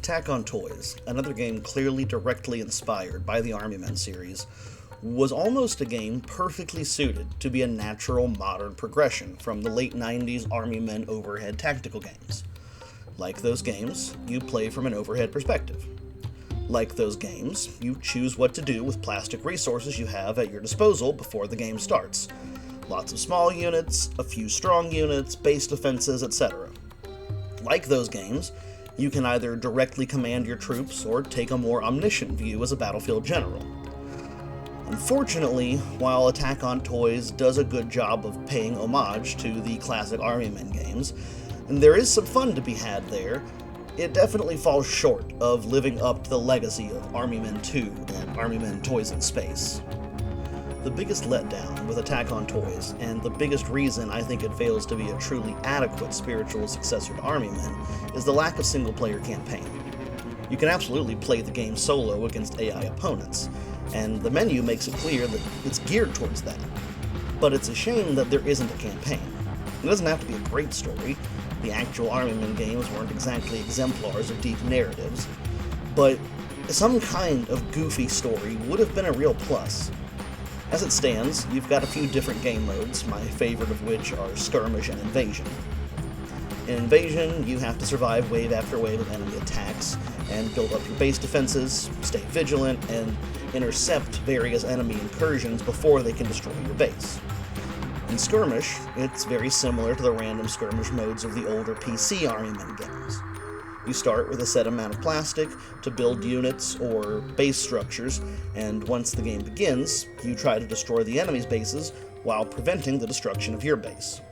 Attack on Toys, another game clearly directly inspired by the Army Men series, was almost a game perfectly suited to be a natural modern progression from the late 90s Army Men overhead tactical games. Like those games, you play from an overhead perspective. Like those games, you choose what to do with plastic resources you have at your disposal before the game starts. Lots of small units, a few strong units, base defenses, etc. Like those games, you can either directly command your troops or take a more omniscient view as a battlefield general. Unfortunately, while Attack on Toys does a good job of paying homage to the classic Army Men games, and there is some fun to be had there, it definitely falls short of living up to the legacy of Army Men 2 and Army Men Toys in Space. The biggest letdown with Attack on Toys, and the biggest reason I think it fails to be a truly adequate spiritual successor to Army Men, is the lack of single-player campaign. You can absolutely play the game solo against AI opponents, and the menu makes it clear that it's geared towards that. But it's a shame that there isn't a campaign. It doesn't have to be a great story. The actual Army Men games weren't exactly exemplars of deep narratives, but some kind of goofy story would have been a real plus. As it stands, you've got a few different game modes, my favorite of which are Skirmish and Invasion. In Invasion, you have to survive wave after wave of enemy attacks, and build up your base defenses, stay vigilant, and intercept various enemy incursions before they can destroy your base. In Skirmish, it's very similar to the random skirmish modes of the older PC Army Men games. You start with a set amount of plastic to build units or base structures, and once the game begins, you try to destroy the enemy's bases while preventing the destruction of your base.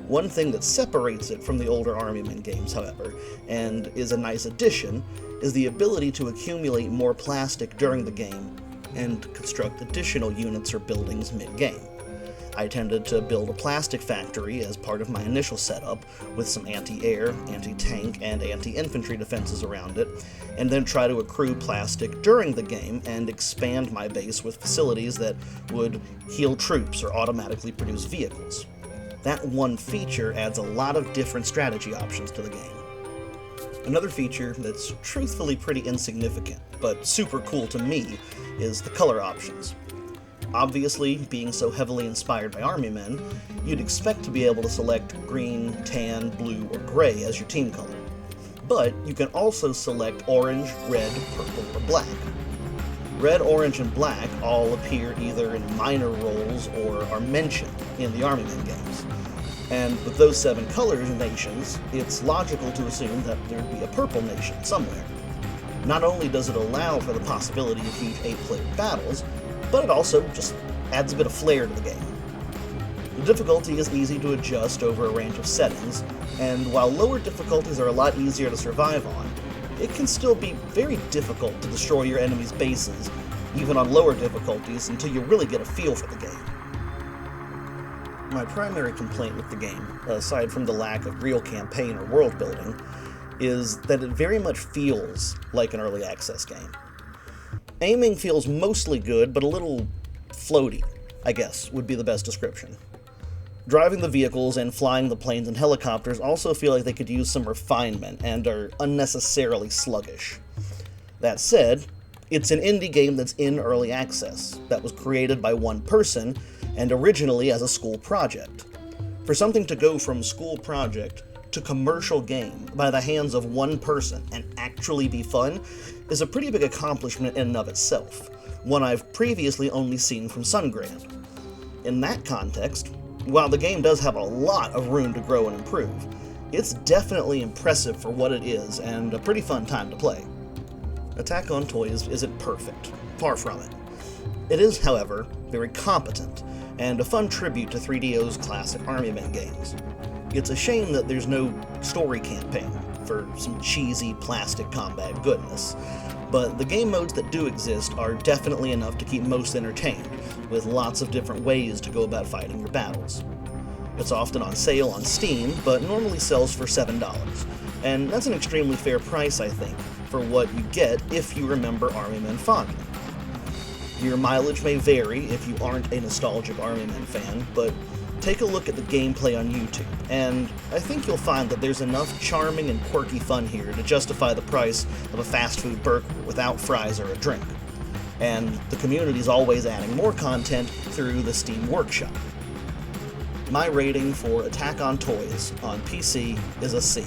One thing that separates it from the older Army Men games, however, and is a nice addition, is the ability to accumulate more plastic during the game and construct additional units or buildings mid-game. I tended to build a plastic factory as part of my initial setup, with some anti-air, anti-tank, and anti-infantry defenses around it, and then try to accrue plastic during the game and expand my base with facilities that would heal troops or automatically produce vehicles. That one feature adds a lot of different strategy options to the game. Another feature that's truthfully pretty insignificant, but super cool to me, is the color options. Obviously, being so heavily inspired by Army Men, you'd expect to be able to select green, tan, blue, or gray as your team color. But you can also select orange, red, purple, or black. Red, orange, and black all appear either in minor roles or are mentioned in the Army Men games. And with those 7 colors nations, it's logical to assume that there'd be a purple nation somewhere. Not only does it allow for the possibility of huge 8-player battles, but it also just adds a bit of flair to the game. The difficulty is easy to adjust over a range of settings, and while lower difficulties are a lot easier to survive on, it can still be very difficult to destroy your enemy's bases, even on lower difficulties, until you really get a feel for the game. My primary complaint with the game, aside from the lack of real campaign or world building, is that it very much feels like an early access game. Aiming feels mostly good, but a little floaty, I guess, would be the best description. Driving the vehicles and flying the planes and helicopters also feel like they could use some refinement and are unnecessarily sluggish. That said, it's an indie game that's in early access, that was created by one person, and originally as a school project. For something to go from school project to commercial game by the hands of one person and actually be fun is a pretty big accomplishment in and of itself, one I've previously only seen from Sungrand. In that context, while the game does have a lot of room to grow and improve, it's definitely impressive for what it is and a pretty fun time to play. Attack on Toys isn't perfect, far from it. It is, however, very competent, and a fun tribute to 3DO's classic Army Men games. It's a shame that there's no story campaign for some cheesy plastic combat goodness, but the game modes that do exist are definitely enough to keep most entertained, with lots of different ways to go about fighting your battles. It's often on sale on Steam, but normally sells for $7, and that's an extremely fair price, I think, for what you get if you remember Army Men fondly. Your mileage may vary if you aren't a nostalgic Army Men fan, but take a look at the gameplay on YouTube, and I think you'll find that there's enough charming and quirky fun here to justify the price of a fast food burger without fries or a drink. And the community's always adding more content through the Steam Workshop. My rating for Attack on Toys on PC is a C.